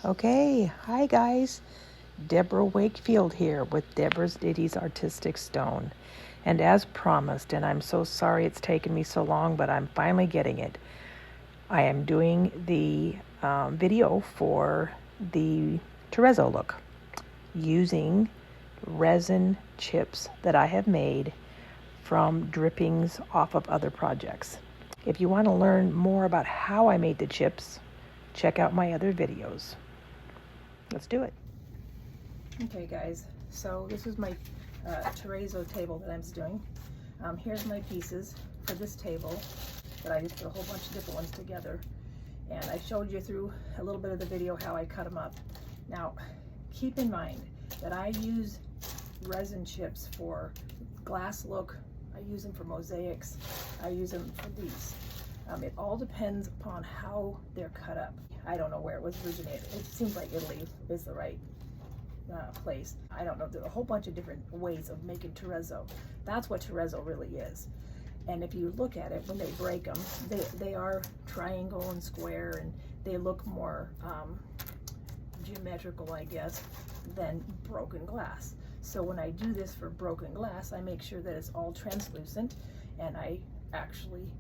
Okay, hi guys. Deborah Wakefield here with Deborah's Ditties Artistic Stone. And as promised, and I'm so sorry it's taken me so long, but I'm finally getting it. I am doing the video for the Terrezo look using resin chips that I have made from drippings off of other projects. If you want to learn more about how I made the chips, check out my other videos. Let's do it. Okay guys, so this is my terrazzo table that I'm doing. Here's my pieces for this table that I just put a whole bunch of different ones together. And I showed you through a little bit of the video how I cut them up. Now, keep in mind that I use resin chips for glass look. I use them for mosaics. I use them for these. It all depends upon how they're cut up. I don't know where it was originated. It seems like Italy is the right place. I don't know. There's a whole bunch of different ways of making terrazzo. That's what terrazzo really is. And if you look at it, when they break them, they are triangle and square, and they look more geometrical, I guess, than broken glass. So when I do this for broken glass, I make sure that it's all translucent, and I actually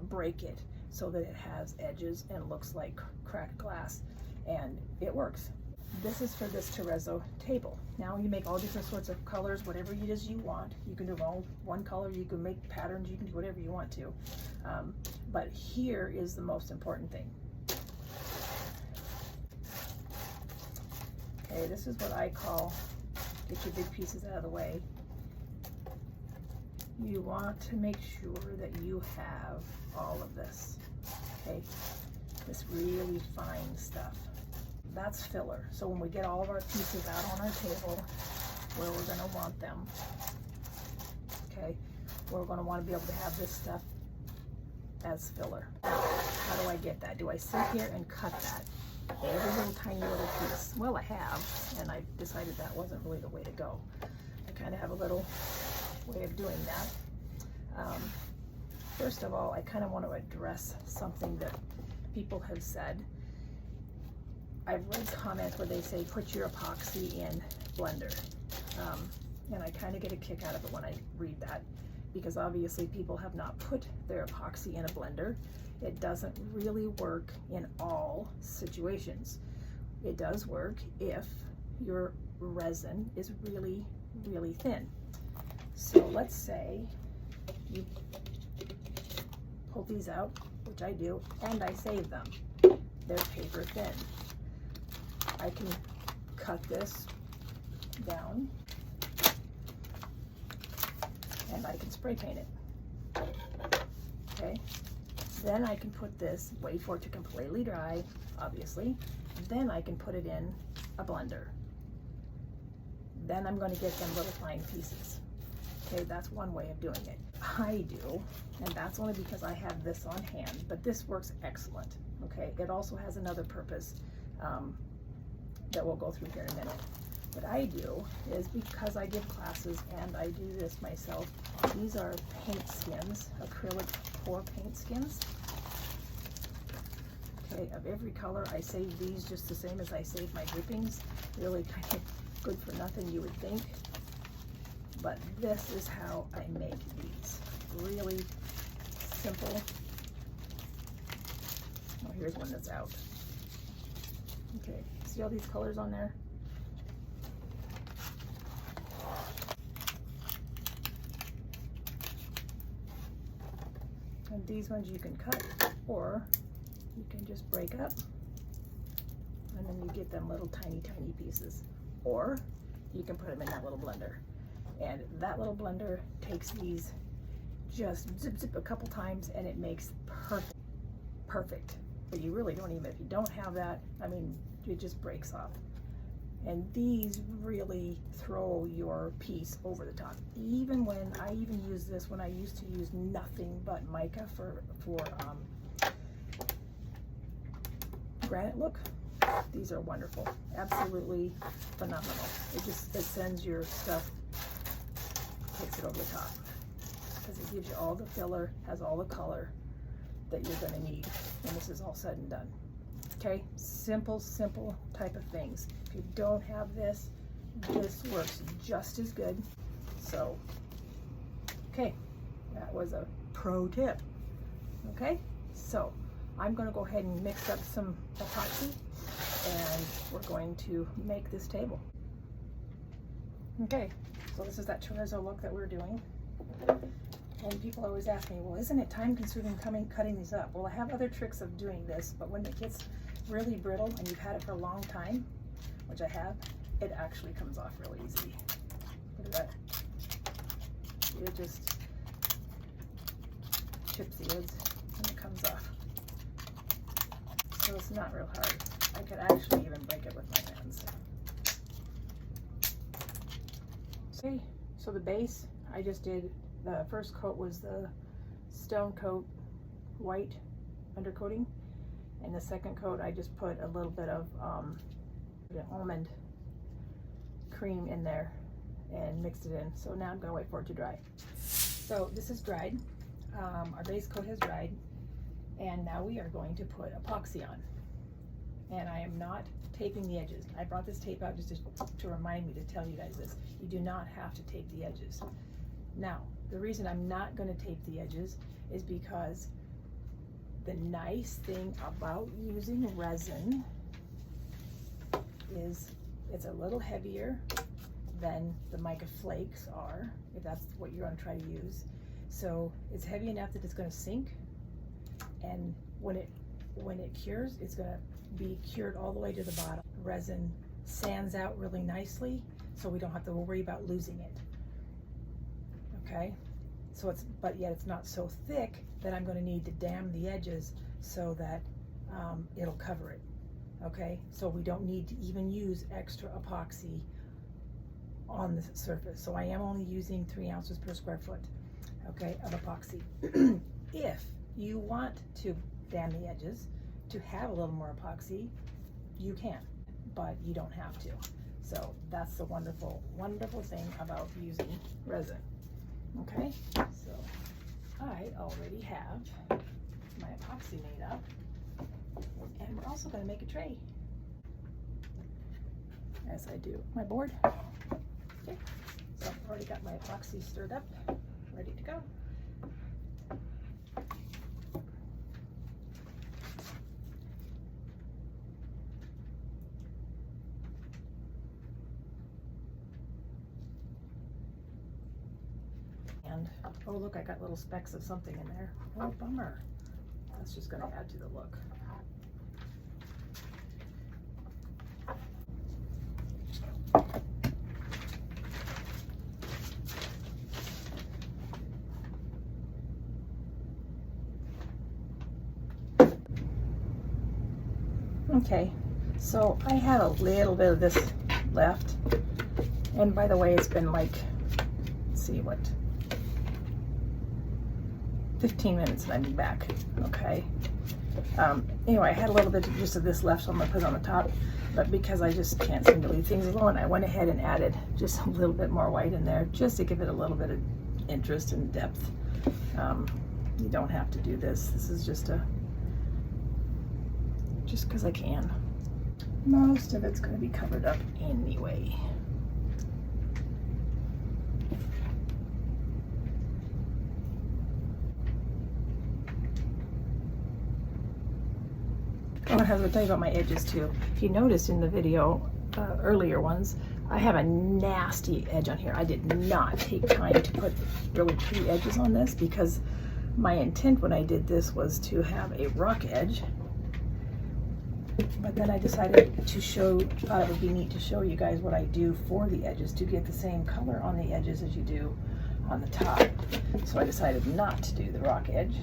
break it so that it has edges and looks like cracked glass, and it works. This is for this terrazzo table. Now you make all different sorts of colors, whatever it is you want. You can do all one color, you can make patterns, you can do whatever you want to. But here is the most important thing. Okay, this is what I call, get your big pieces out of the way. You want to make sure that you have all of this, okay? This really fine stuff. That's filler. So when we get all of our pieces out on our table, where we're gonna want them, okay? We're gonna wanna be able to have this stuff as filler. How do I get that? Do I sit here and cut that? Every little tiny little piece. Well, I have, and I decided that wasn't really the way to go. I kind of have a little way of doing that. First of all, I kind of want to address something that people have said. I've read comments where they say put your epoxy in blender, and I kind of get a kick out of it when I read that, because obviously people have not put their epoxy in a blender. It doesn't really work in all situations. It does work if your resin is really, really thin. So let's say you pull these out, which I do, and I save them. They're paper thin. I can cut this down and I can spray paint it. Okay? Then I can put this, wait for it to completely dry, obviously. Then I can put it in a blender. Then I'm going to get them little fine pieces. Okay, that's one way of doing it. I do, and that's only because I have this on hand, but this works excellent. Okay, it also has another purpose that we'll go through here in a minute. What I do is, because I give classes and I do this myself, these are paint skins, acrylic pour paint skins. Okay, of every color. I save these just the same as I save my drippings. Really kind of good for nothing, you would think. But this is how I make these. Really simple. Oh, here's one that's out. Okay, see all these colors on there? And these ones you can cut, or you can just break up, and then you get them little tiny, tiny pieces. Or you can put them in that little blender. And that little blender takes these, just zip, zip a couple times, and it makes perfect. But you really don't even, if you don't have that, I mean, it just breaks off. And these really throw your piece over the top. Even when, I even use this when I used to use nothing but mica for granite look. These are wonderful, absolutely phenomenal. It sends your stuff, takes it over the top, because it gives you all the filler, has all the color that you're going to need when this is all said and done. Okay, simple type of things. If you don't have this, this works just as good. So, okay, that was a pro tip. Okay, so I'm going to go ahead and mix up some epoxy and we're going to make this table. Okay, so this is that terrazzo look that we're doing. And people always ask me, well, isn't it time consuming cutting these up? Well, I have other tricks of doing this, but when it gets really brittle and you've had it for a long time, which I have, it actually comes off really easy. Look at that. It just chips the ends and it comes off. So it's not real hard. I could actually even break it with my hands. Okay, so the base, I just did, the first coat was the stone coat white undercoating, and the second coat I just put a little bit of almond cream in there and mixed it in. So now I'm gonna wait for it to dry. So this is dried. Our base coat has dried, and now we are going to put epoxy on. And I am not taping the edges. I brought this tape out just to remind me to tell you guys this. You do not have to tape the edges. Now, the reason I'm not going to tape the edges is because the nice thing about using resin is it's a little heavier than the mica flakes are, if that's what you're going to try to use. So it's heavy enough that it's going to sink, and when it cures, it's going to be cured all the way to the bottom. Resin sands out really nicely, so we don't have to worry about losing it. Okay, so but yet it's not so thick that I'm going to need to dam the edges so that it'll cover it. Okay, so we don't need to even use extra epoxy on the surface. So I am only using 3 ounces per square foot, okay, of epoxy. If you want to dam the edges to have a little more epoxy, you can, but you don't have to. So that's the wonderful thing about using resin. Okay, so I already have my epoxy made up, and we're also going to make a tray, as I do my board. Okay, so I've already got my epoxy stirred up, ready to go. And oh look, I got little specks of something in there. Oh bummer. That's just going to add to the look. Okay, so I had a little bit of this left, and by the way, it's been like, let's see, what, 15 minutes and I'll be back. Okay, anyway, I had a little bit just of this left, so I'm gonna put it on the top, but because I just can't seem to leave things alone, I went ahead and added just a little bit more white in there just to give it a little bit of interest and depth. You don't have to do this. This is just because I can. Most of it's going to be covered up anyway. Oh, I have to tell you about my edges too. If you noticed in the video, earlier ones, I have a nasty edge on here. I did not take time to put really pretty edges on this because my intent when I did this was to have a rock edge. But then I decided to thought it would be neat to show you guys what I do for the edges to get the same color on the edges as you do on the top. So I decided not to do the rock edge.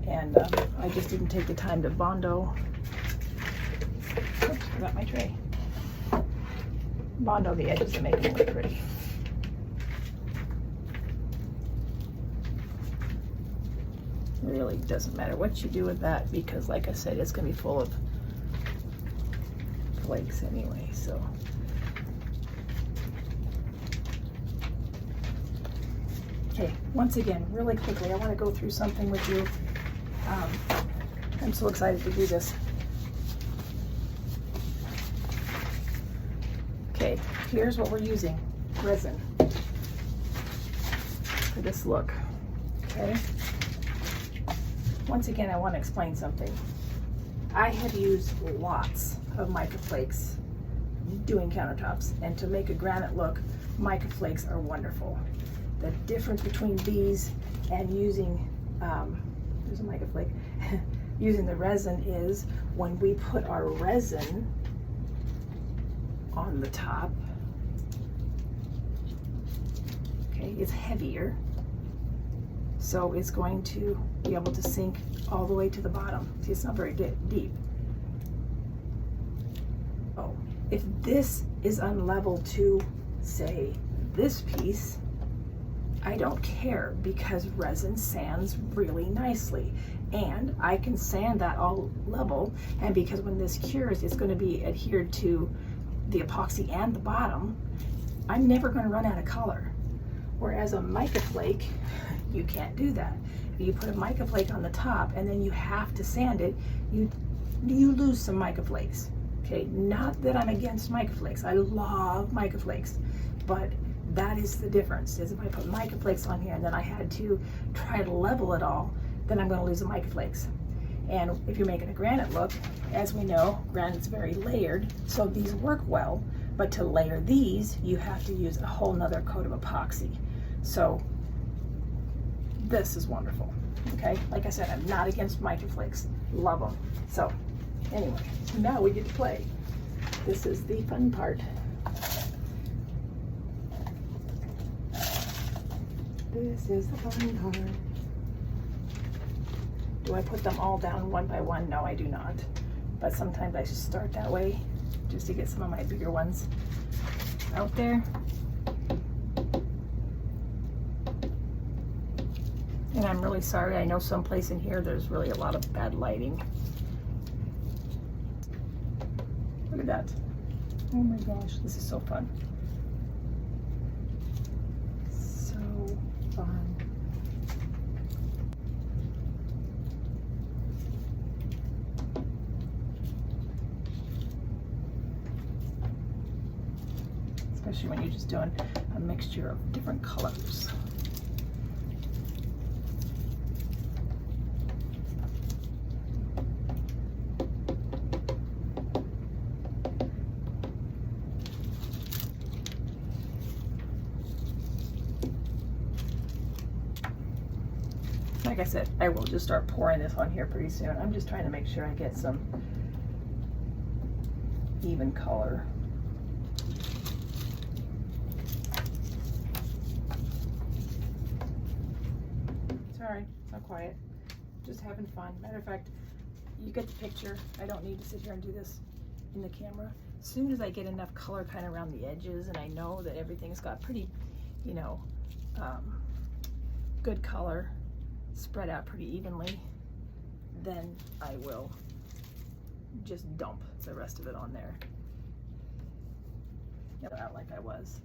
And I just didn't take the time to Bondo. Oops, forgot my tray. Bondo the edges and make them look pretty. It really doesn't matter what you do with that because, like I said, it's going to be full of flakes anyway, so. Okay, once again, really quickly, I want to go through something with you. I'm so excited to do this. Okay, here's what we're using, resin, for this look, okay? Once again, I want to explain something. I have used lots of mica flakes doing countertops, and to make a granite look, mica flakes are wonderful. The difference between these and using, there's a mica flake, using the resin is when we put our resin on the top, okay, it's heavier, so it's going to be able to sink all the way to the bottom. See, it's not very deep. Oh, if this is unlevel to, say, this piece, I don't care, because resin sands really nicely, and I can sand that all level, and because when this cures, it's going to be adhered to the epoxy and the bottom, I'm never going to run out of color. Whereas a mica flake, you can't do that. If you put a mica flake on the top and then you have to sand it, you lose some mica flakes. Okay, not that I'm against mica flakes. I love mica flakes, but that is the difference. Is if I put mica flakes on here and then I had to try to level it all, then I'm going to lose the mica flakes. And if you're making a granite look, as we know, granite's very layered, so these work well, but to layer these, you have to use a whole nother coat of epoxy. So this is wonderful, okay? Like I said, I'm not against mica flakes, love them. So anyway, now we get to play. This is the fun part. This is the fun part. Do I put them all down one by one? No, I do not. But sometimes I just start that way just to get some of my bigger ones out there. And I'm really sorry. I know someplace in here there's really a lot of bad lighting. Look at that. Oh my gosh, this is so fun. So fun. Especially when you're just doing a mixture of different colors. Like I said, I will just start pouring this on here pretty soon. I'm just trying to make sure I get some even color. Sorry, it's not quiet. Just having fun. Matter of fact, you get the picture. I don't need to sit here and do this in the camera. As soon as I get enough color kind of around the edges and I know that everything's got pretty, you know, good color spread out pretty evenly, then I will just dump the rest of it on there. Out like I was.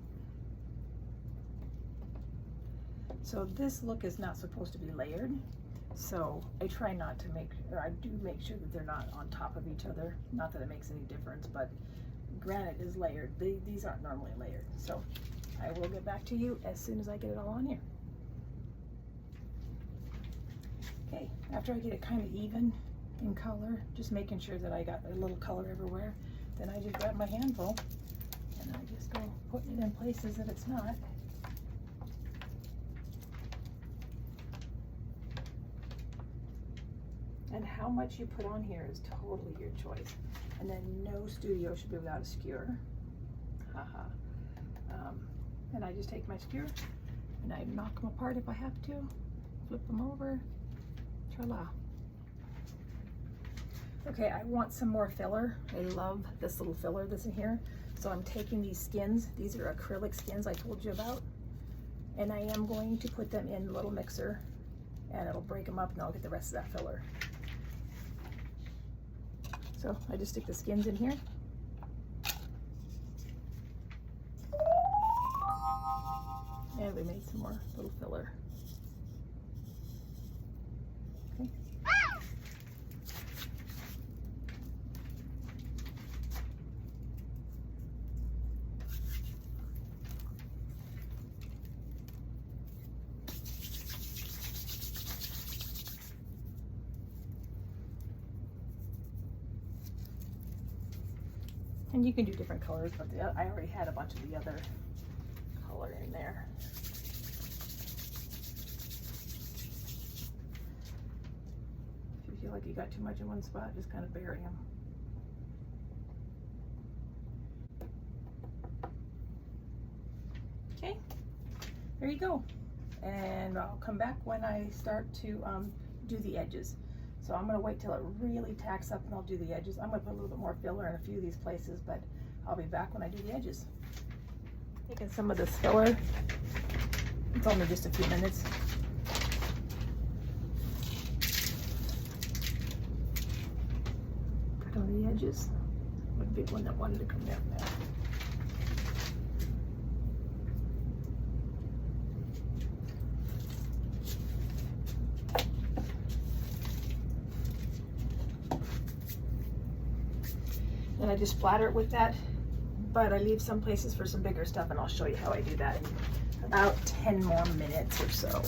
So this look is not supposed to be layered, so I try not to make, or I do make sure that they're not on top of each other. Not that it makes any difference, but granite is layered. These aren't normally layered. So I will get back to you as soon as I get it all on here. Okay, after I get it kind of even in color, just making sure that I got a little color everywhere, then I just grab my handful and I just go putting it in places that it's not. And how much you put on here is totally your choice. And then no studio should be without a skewer. Haha. And I just take my skewer and I knock them apart if I have to, flip them over. Tra-la. Okay, I want some more filler. I love this little filler that's in here. So I'm taking these skins. These are acrylic skins I told you about. And I am going to put them in a little mixer and it'll break them up and I'll get the rest of that filler. So I just stick the skins in here. And we made some more little filler. Okay. And you can do different colors, but I already had a bunch of the other color in there. If you feel like you got too much in one spot, just kind of bury them. Okay, there you go. And I'll come back when I start to do the edges. So I'm gonna wait till it really tacks up and I'll do the edges. I'm gonna put a little bit more filler in a few of these places, but I'll be back when I do the edges. Taking some of this filler. It's only just a few minutes. Put on the edges. A big one that wanted to come down there. And I just splatter it with that, but I leave some places for some bigger stuff, and I'll show you how I do that in about 10 more minutes or so.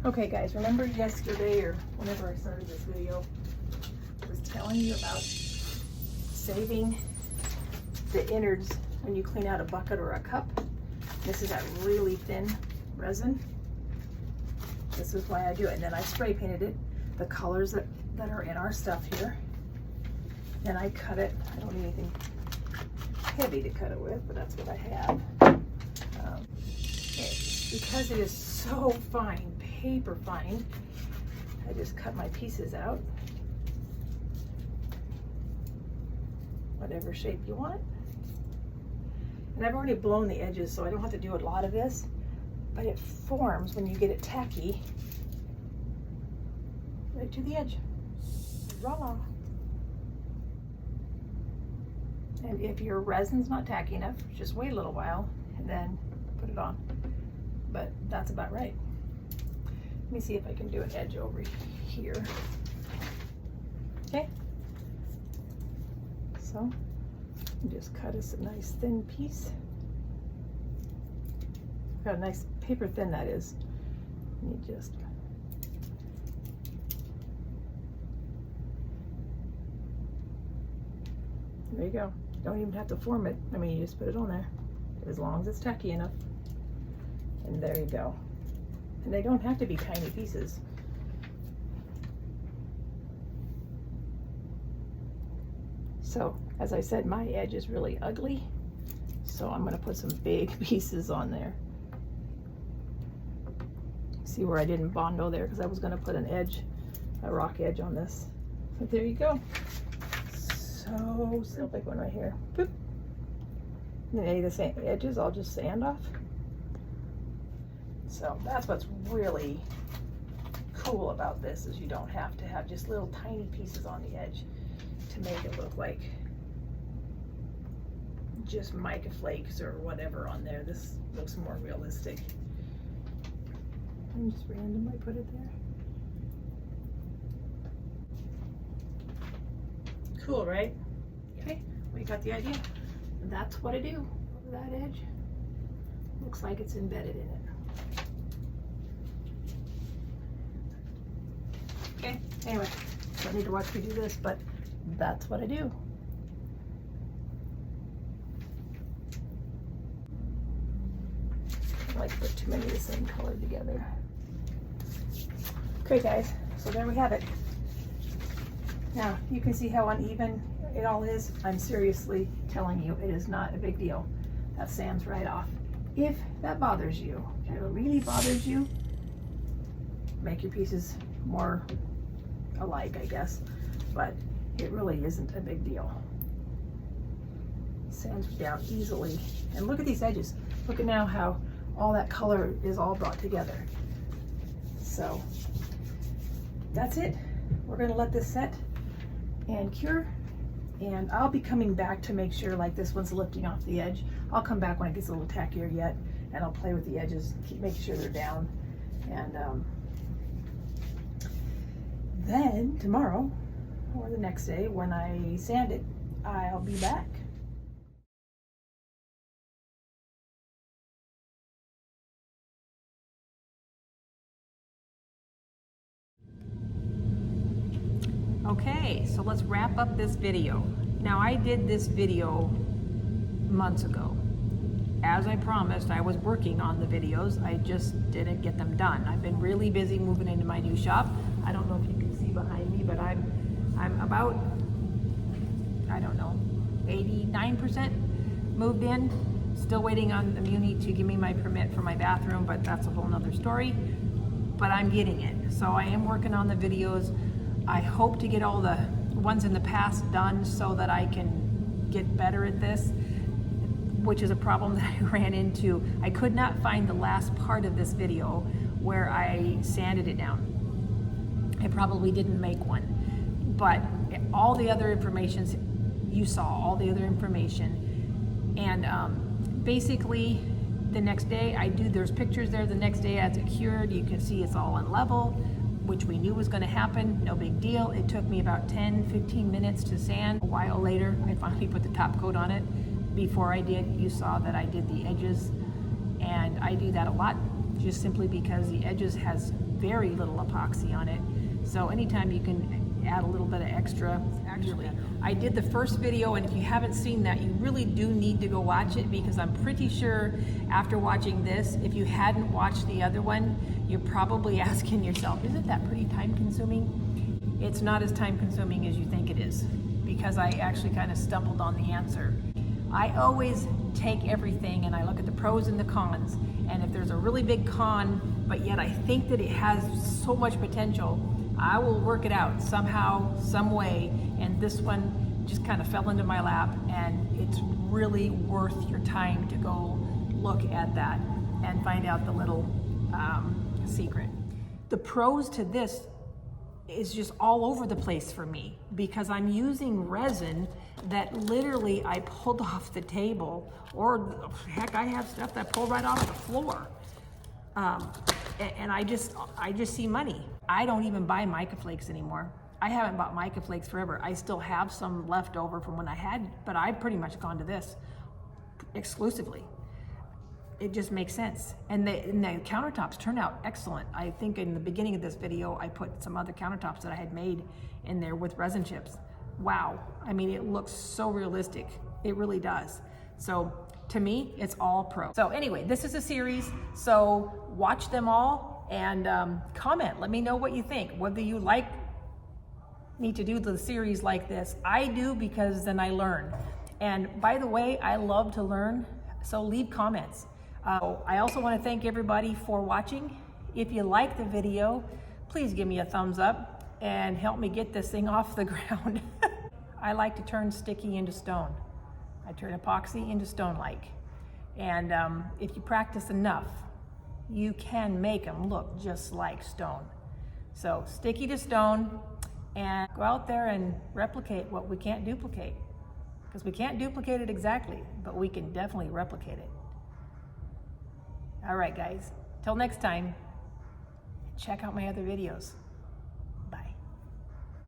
Okay guys, remember yesterday or whenever I started this video, I was telling you about saving the innards when you clean out a bucket or a cup. This is that really thin resin. This is why I do it. And then I spray painted it, the colors that are in our stuff here. Then I cut it. I don't need anything heavy to cut it with, but that's what I have. Because it is so fine, paper fine, I just cut my pieces out. Whatever shape you want. And I've already blown the edges, so I don't have to do a lot of this, but it forms when you get it tacky right to the edge. Voila. And if your resin's not tacky enough, just wait a little while and then put it on. But that's about right. Let me see if I can do an edge over here. Okay. So just cut us a nice thin piece. Got a nice paper thin that is. Let me just. There you go. Don't even have to form it. I mean, you just put it on there as long as it's tacky enough. And there you go. And they don't have to be tiny pieces. So, as I said, my edge is really ugly. So I'm gonna put some big pieces on there. See where I didn't bondo there because I was gonna put an edge, a rock edge on this. But there you go. So, still big one right here. Boop. And then any of the edges I'll just sand off. So that's what's really cool about this is you don't have to have just little tiny pieces on the edge to make it look like just mica flakes or whatever on there. This looks more realistic. And just randomly put it there. Cool, right? Okay, we got the idea. That's what I do. That edge looks like it's embedded in it. Okay, anyway, don't need to watch me do this, but that's what I do. I like to put too many of the same color together. Okay guys, so there we have it. Now, you can see how uneven it all is. I'm seriously telling you, it is not a big deal. That sands right off. If that bothers you, if it really bothers you, make your pieces more alike, I guess. But it really isn't a big deal. Sands down easily. And look at these edges. Look at now how all that color is all brought together. So, that's it. We're gonna let this set and cure, and I'll be coming back to make sure like this one's lifting off the edge. I'll come back when it gets a little tackier yet, and I'll play with the edges, keep making sure they're down, and then tomorrow or the next day when I sand it, I'll be back. Okay, so let's wrap up this video. Now I did this video months ago. As I promised, I was working on the videos. I just didn't get them done. I've been really busy moving into my new shop. I don't know if you can see behind me, but I'm about, I don't know, 89% moved in. Still waiting on the Muni to give me my permit for my bathroom, but that's a whole nother story. But I'm getting it. So I am working on the videos. I hope to get all the ones in the past done so that I can get better at this, which is a problem that I ran into. I could not find the last part of this video where I sanded it down. I probably didn't make one, but all the other information, you saw all the other information. And basically the next day there's pictures there, the next day as it cured, you can see it's all on level, which we knew was gonna happen, no big deal. It took me about 10-15 minutes to sand. A while later, I finally put the top coat on it. Before I did, you saw that I did the edges, and I do that a lot just simply because the edges has very little epoxy on it. So anytime you can add a little bit of extra, actually. I did the first video, and if you haven't seen that, you really do need to go watch it, because I'm pretty sure after watching this, if you hadn't watched the other one, you're probably asking yourself, isn't that pretty time consuming? It's not as time consuming as you think it is, because I actually kind of stumbled on the answer. I always take everything and I look at the pros and the cons, and if there's a really big con, but yet I think that it has so much potential, I will work it out somehow, some way, and this one just kind of fell into my lap, and it's really worth your time to go look at that and find out the little secret. The pros to this is just all over the place for me, because I'm using resin that literally I pulled off the table, or heck, I have stuff that pulled right off the floor. And I just see money. I don't even buy mica flakes anymore. I haven't bought mica flakes forever. I still have some left over from when I had, but I've pretty much gone to this exclusively. It just makes sense. And the countertops turn out excellent. I think in the beginning of this video, I put some other countertops that I had made in there with resin chips. Wow, I mean, it looks so realistic. It really does. So to me, it's all pro. So anyway, this is a series, so watch them all and comment. Let me know what you think, whether you like me to do the series like this. I do, because then I learn. And by the way, I love to learn, so leave comments. I also want to thank everybody for watching. If you like the video, please give me a thumbs up and help me get this thing off the ground. I like to turn sticky into stone. I turn epoxy into stone-like. And if you practice enough, you can make them look just like stone. So sticky to stone, and go out there and replicate what we can't duplicate. Because we can't duplicate it exactly, but we can definitely replicate it. All right, guys, till next time, check out my other videos.